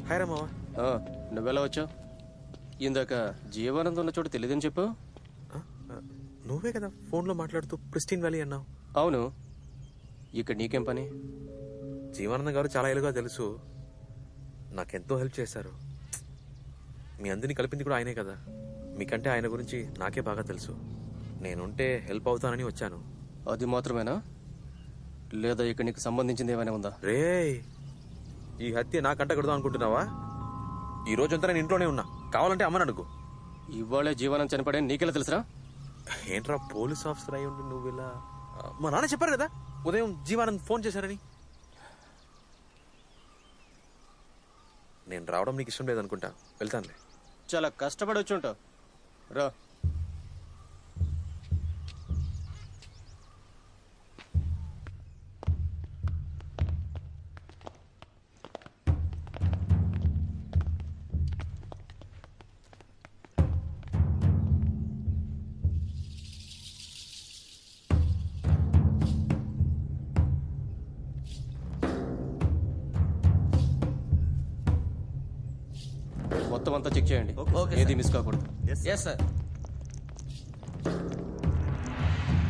Hi రా మావా. నువ్వెలా వచ్చావు? ఇందాక జీవానందం ఉన్న చోటు తెలియదని చెప్పు. నువ్వే కదా ఫోన్లో మాట్లాడుతూ ప్రిస్టీన్ వ్యాలీ అన్నావు. అవును, ఇక్కడ నీకేం పని? జీవానందం గారు చాలా ఏళ్ళుగా తెలుసు, నాకెంతో హెల్ప్ చేశారు. మీ అందరినీ కలిపింది కూడా ఆయనే కదా. మీకంటే ఆయన గురించి నాకే బాగా తెలుసు. నేనుంటే హెల్ప్ అవుతానని వచ్చాను. అది మాత్రమేనా, లేదా ఇక్కడ నీకు సంబంధించింది ఏమైనా ఉందా? రే, ఈ హత్య నాకంట కడదాం అనుకుంటున్నావా? ఈ రోజంతా నేను ఇంట్లోనే ఉన్నా, కావాలంటే అమ్మని అడుగు. ఇవాళే జీవనం చనిపడే నీకెలా తెలుసురా? ఏంట్రా పోలీస్ ఆఫీసర్ అయి ఉండి నువ్వు ఇలా? మా నాన్న చెప్పారు కదా ఉదయం జీవానంద్ ఫోన్ చేశారని. నేను రావడం నీకు ఇష్టం లేదనుకుంటా, వెళ్తానులే. చాలా కష్టపడి వచ్చి ఉంటావు రా. మొత్తం అంతా చెక్ చేయండి, ఏది మిస్ కాకూడదు.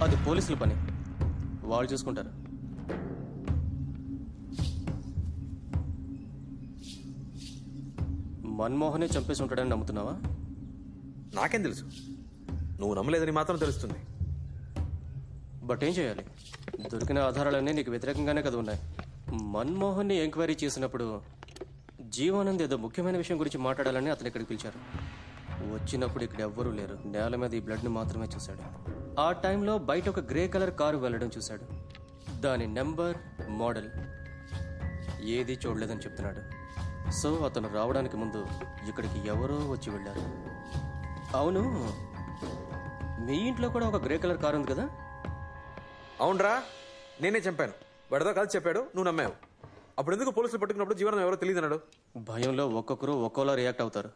అది పోలీసుల పని, వాళ్ళు చూసుకుంటారు. మన్మోహనే చంపేసి ఉంటాడని నమ్ముతున్నావా? నాకేం తెలుసు, నువ్వు నమ్మలేదని మాత్రం తెలుస్తుంది. బట్ ఏం చేయాలి? దొరికిన ఆధారాలన్నీ నీకు వ్యతిరేకంగానే కదా ఉన్నాయి. మన్మోహన్ని ఎంక్వైరీ చేసినప్పుడు జీవానంద్ ఏదో ముఖ్యమైన విషయం గురించి మాట్లాడాలని అతను ఇక్కడికి పిలిచారు. వచ్చినప్పుడు ఇక్కడ ఎవ్వరూ లేరు, నేల మీద ఈ బ్లడ్ని మాత్రమే చూశాడు. ఆ టైంలో బయట ఒక గ్రే కలర్ కారు వెళ్ళడం చూశాడు. దాని నెంబర్, మోడల్ ఏది చూడలేదని చెప్తున్నాడు. సో అతను రావడానికి ముందు ఇక్కడికి ఎవరో వచ్చి వెళ్ళారు. అవును, మీ ఇంట్లో కూడా ఒక గ్రే కలర్ కారు ఉంది కదా? అవునరా, నేనే చంపాను. వాడితో కలిసి చెప్పాడు, నువ్వు నమ్మావు. అప్పుడు ఎందుకు పోలీసులు పట్టుకున్నప్పుడు జీవనం ఎవరో తెలియదు అన్నాడు? భయంలో ఒక్కొక్కరు ఒక్కోలా రియాక్ట్ అవుతారు.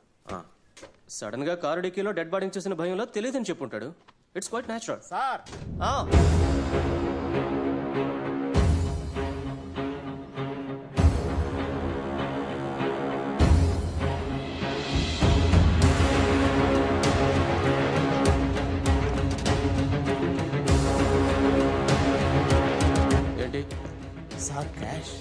సడన్ గా కారు డిక్కీలో డెడ్ బాడీని చూసిన భయంలో తెలియదని చెప్పుంటాడు. It's quite natural. సార్, ఏంటి సార్ క్యాష్.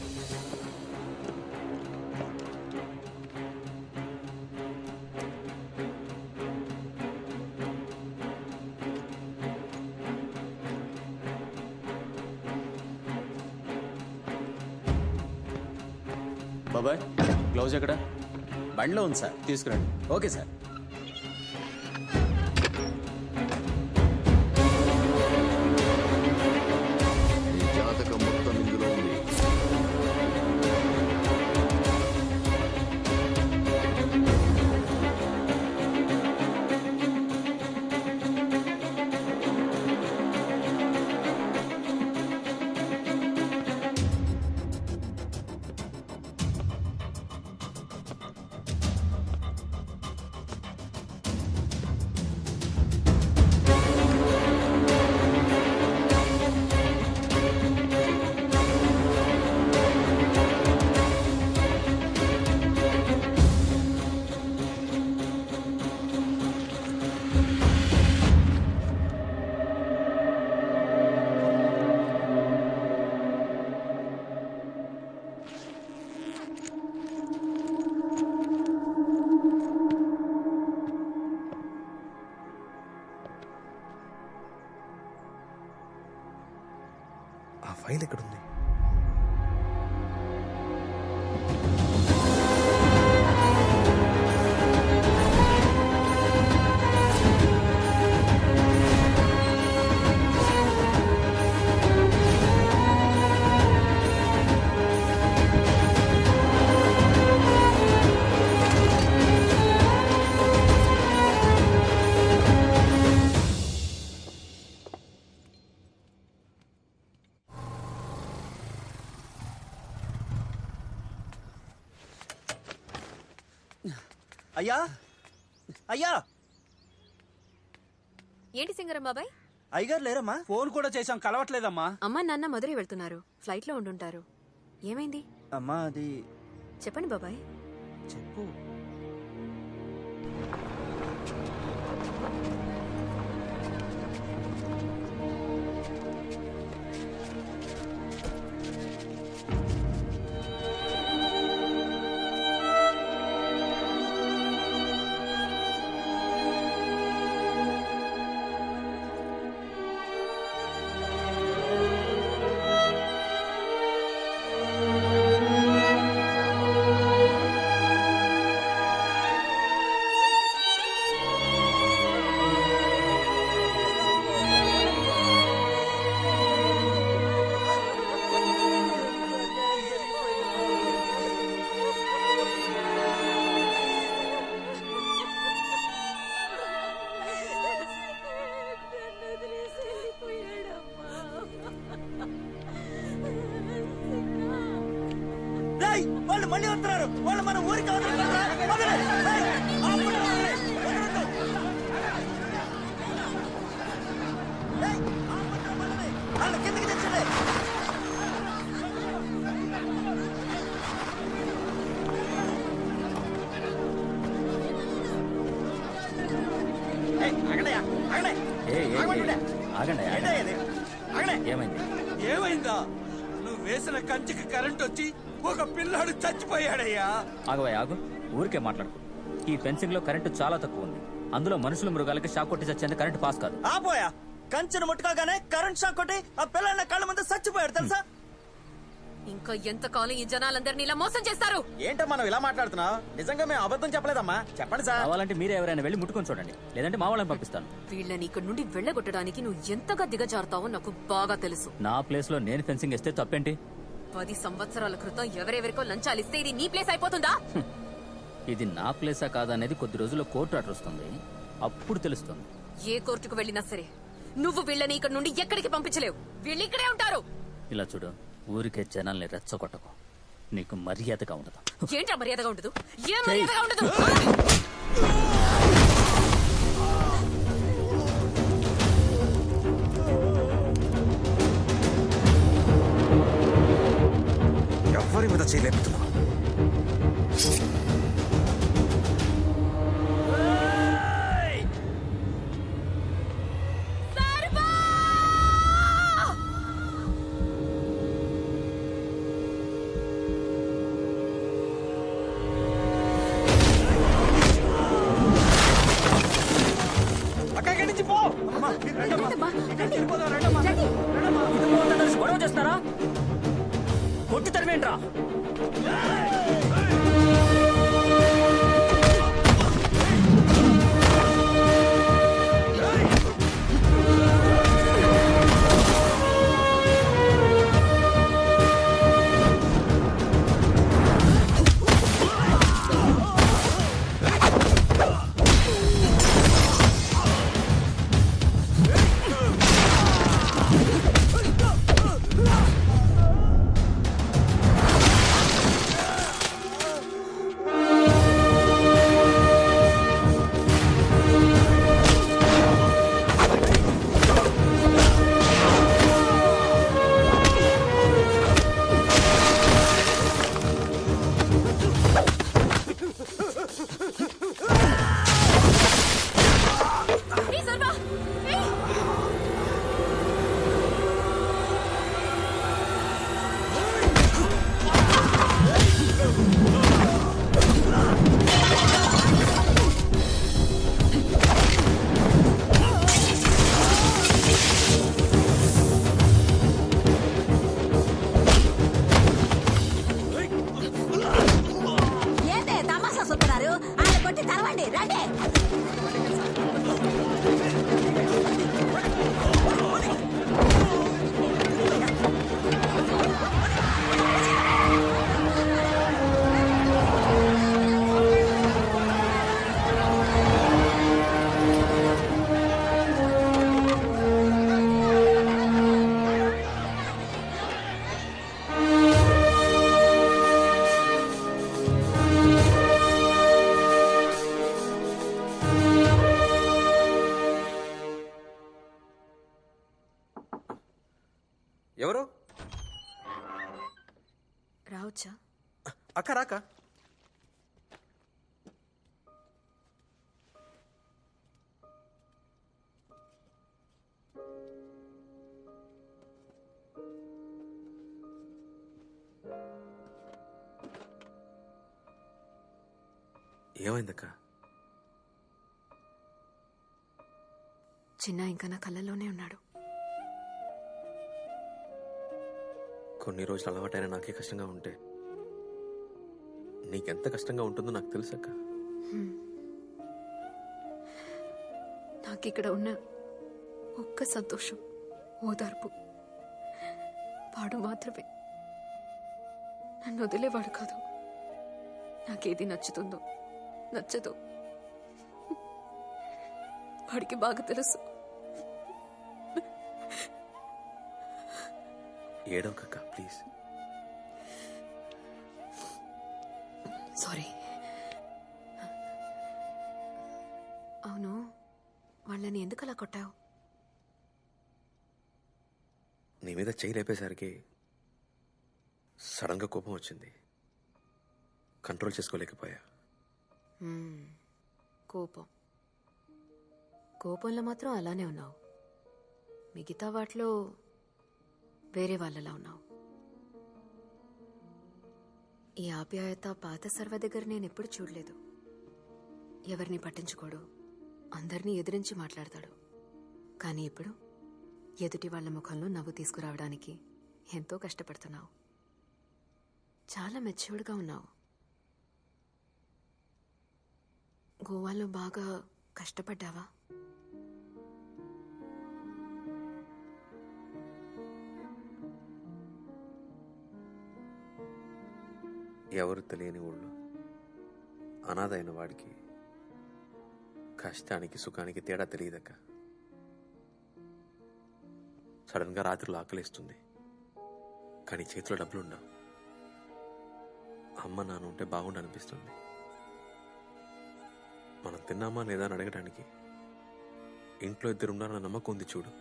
బాబాయ్, గ్లౌజ్ ఎక్కడ? బండిలో ఉంది సార్. తీసుకురండి. Okay sir. జాతకం మొత్తం ఇందులో ఉంది. ఆ ఫైల్ ఎక్కడుంది? అయ్యా, అయ్యా. ఏంటి సింగరం బాబాయ్? అయ్యగారు లేరమ్మా? ఫోన్ కూడా చేశాం, కలవట్లేదమ్మా. అమ్మా నాన్న మధురై వెళ్తున్నారు, ఫ్లైట్ లో ఉండుంటారు. ఏమైంది? అమ్మా అది చెప్పండి బాబాయ్. చెప్పు. రేయ్, వాళ్ళు మళ్ళీ వస్తున్నారు. వాళ్ళు మన ఊరికి అవతల పడరా? వదలే. రేయ్, ఆపండి, వదలే. వదలొద్దు. రేయ్, ఆపండి, వదలే. వాళ్ళ కిందకి తెచ్చలే. ఆగండియా, ఆగండి. ఆగండి. ఏంటయ్యా ఇది? ఆగండి. ఏమైందా? నువ్వు వేసిన కంచికి కరెంట్ వచ్చి ఒక పిల్లాడు చచ్చిపోయాడయ్యా. ఆగు ఊరికే మాట్లాడుకో. ఈ ఫెన్సింగ్ లో కరెంటు చాలా తక్కువ ఉంది. అందులో మనుషులు మృగాలకి షాక్ కొట్టి చచ్చేంత కరెంటు పాస్ కాదు. ఆపోయా, కంచెను ముట్టుకోగానే కరెంట్ షాక్ కొట్టి ఆ పిల్లల కళ్ళ ముందు చచ్చిపోయాడు తెలుసా? ఇంకా ఎంతకాలం ఈ జనాలందరినీ ఇలా మోసం చేస్తారు? ఏంటో మనం ఇలా మాట్లాడుతున్నావు? నిజంగా మేము అబద్ధం చెప్పలేదమ్మా. చెప్పండి సార్. కావాలంటే మీరే ఎవరైనా వెళ్ళి ముట్టుకొని చూడండి, లేదంటే మా వాళ్ళని పంపిస్తాను. వీళ్ళని ఇక్కడ నుండి వెళ్ళగొట్టడానికి నువ్వు ఎంతగా దిగజారుతావో నాకు బాగా తెలుసు. నా ప్లేస్ లో నేను ఫెన్సింగ్ వేస్తే తప్పేంటి? 10 సంవత్సరాల క్రితం ఎవరెవరికో లంచాలు ఇస్తే ఇది నీ ప్లేస్ అయిపోతుందా? ఇది నా ప్లేసా కాదా అనేది కొద్ది రోజుల్లో కోర్టు ఆర్డర్ వస్తుంది, అప్పుడు తెలుస్తుంది. ఏ కోర్టుకు వెళ్ళినా సరే నువ్వు వీళ్ళని ఇక్కడ నుండి ఎక్కడికి పంపించలేవు. వీళ్ళు ఇక్కడే ఉంటారు. ఇలా చూడు, ఊరికే జనాల్ని రెచ్చగొట్టకు. నీకు మర్యాదగా ఉండదు. ఏంటా మర్యాదగా ఉండదు? ఏం మర్యాదగా ఉండదు? ఎవరి మీద చేయలేపుతున్నావు? గొడవ చేస్తారా? కొట్టి తరిమేంట్రా? ఎవరు? రావచ్చా? అక్క రాక. ఏమైందక్క? చిన్న ఇంకా నా కళ్ళల్లోనే ఉన్నాడు. కొన్ని రోజులు అలవాటైనా నాకే కష్టంగా ఉంటే నీకెంత కష్టంగా ఉంటుందో నాకు తెలుసక్క. నాకిక్కడ ఉన్న ఒక్క సంతోషం, ఓదార్పు వాడు మాత్రమే. నన్ను వదిలేవాడు కాదు. నాకేది నచ్చుతుందో నచ్చదో వాడికి బాగా తెలుసు. ఏడవకక్క ప్లీజ్. సారీ. అవును, వాళ్ళని ఎందుకు అలా కొట్టావు? నీ మీద చెయ్యి లేపేసరికి సడన్గా కోపం వచ్చింది. కంట్రోల్ చేసుకోలేకపోయా. కోపంలో మాత్రం అలానే ఉన్నావు. మిగతా వాటిలో వేరే వాళ్ళలా ఉన్నావు. ఈ ఆప్యాయత పాత సర్వ దగ్గర నేను ఎప్పుడు చూడలేదు. ఎవరిని పట్టించుకోడు, అందరినీ ఎదిరించి మాట్లాడతాడు. కానీ ఇప్పుడు ఎదుటి వాళ్ళ ముఖంలో నవ్వు తీసుకురావడానికి ఎంతో కష్టపడుతున్నావు. చాలా మెచ్యూర్డ్గా ఉన్నావు. గోవాలో బాగా కష్టపడ్డావా? ఎవరు తెలియని ఊళ్ళో అనాథైన వాడికి కష్టానికి సుఖానికి తేడా తెలియదక్క. సడన్గా రాత్రిలో ఆకలిస్తుంది, కానీ చేతిలో డబ్బులు ఉండవు. అమ్మ నాన్న ఉంటే బాగుండు అనిపిస్తుంది. మనం తిన్నామా లేదా అని అడగడానికి ఇంట్లో ఇద్దరు ఉన్నారన్న నమ్మకం ఉంది చూడు,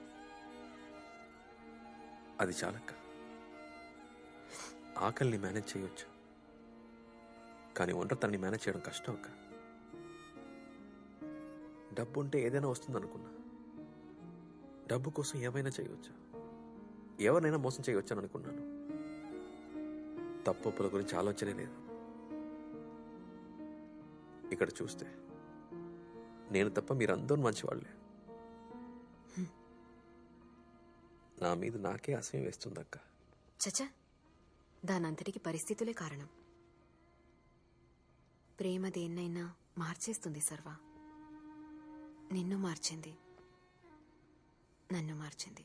అది చాలక్క. ఆకలిని మేనేజ్ చేయొచ్చు, కానీ ఒంటరితనాన్ని మేనేజ్ చేయడం కష్టం అక్క. డబ్బు ఉంటే ఏదైనా వస్తుంది అనుకున్నా. డబ్బు కోసం ఏమైనా చేయవచ్చు, ఎవరినైనా మోసం చేయవచ్చు అని అనుకున్నాను. తప్పుల గురించి ఆలోచనే లేదు. ఇక్కడ చూస్తే నేను తప్ప మీరందరూ మంచివాళ్లే. నా మీద నాకే అసహ్యం వేస్తుందక్క. చచ్చా, దానంతటికి పరిస్థితులే కారణం. ప్రేమ దేన్నైనా మార్చేస్తుంది సర్వా. నిన్ను మార్చింది, నన్ను మార్చింది.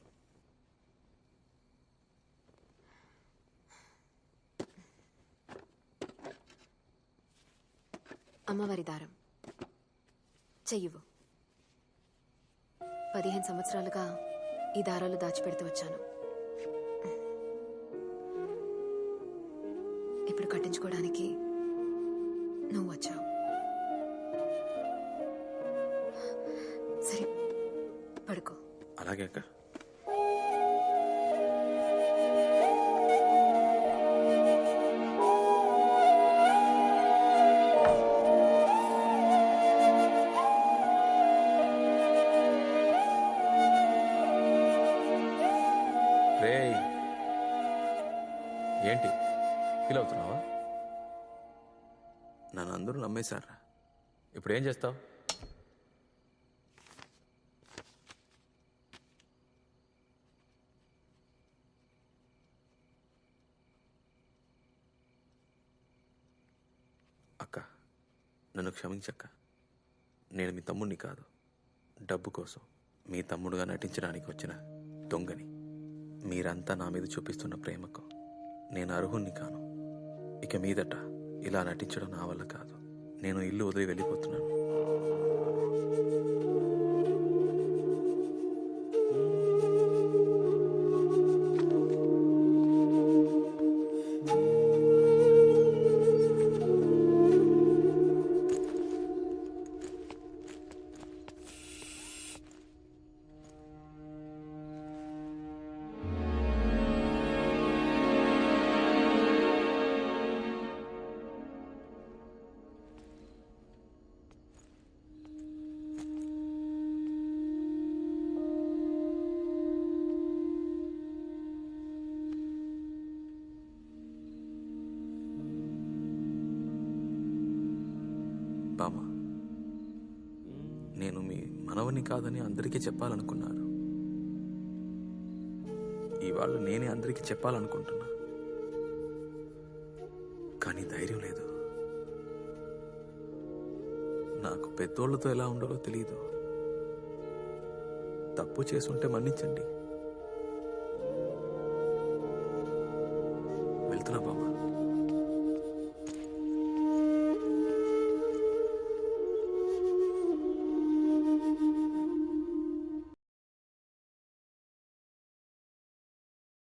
అమ్మవారి దారం చెయ్యవు. 15 సంవత్సరాలుగా ఈ దారాలు దాచిపెడుతూ వచ్చాను. ఇప్పుడు కట్టించుకోవడానికి నువ్వు వచ్చావు. సరే, పడుకో. అలాగే అక్క. రేయ్, ఏంటి ఫీల్ అవుతున్నావా? నన్ను అందరూ నమ్మేశారా? ఇప్పుడు ఏం చేస్తావు? అక్క, నన్ను క్షమించక్క. నేను మీ తమ్ముడిని కాదు, డబ్బు కోసం మీ తమ్ముడుగా నటించడానికి వచ్చిన దొంగని. మీరంతా నా మీద చూపిస్తున్న ప్రేమకు నేను అర్హుణ్ణి కాను. ఇక మీదట ఇలా నటించడం నా వల్ల కాదు. నేను ఇల్లు వదిలి వెళ్ళిపోతున్నాను. బామ్మ, నేను మీ మనవని కాదని అందరికీ చెప్పాలనుకున్నారు. ఇవాళ నేనే అందరికీ చెప్పాలనుకుంటున్నా, కానీ ధైర్యం లేదు. నాకు పెద్దోళ్లతో ఎలా ఉండాలో తెలియదు. తప్పు చేసుంటే మన్నించండి. వెళ్తున్నా బామ్మ.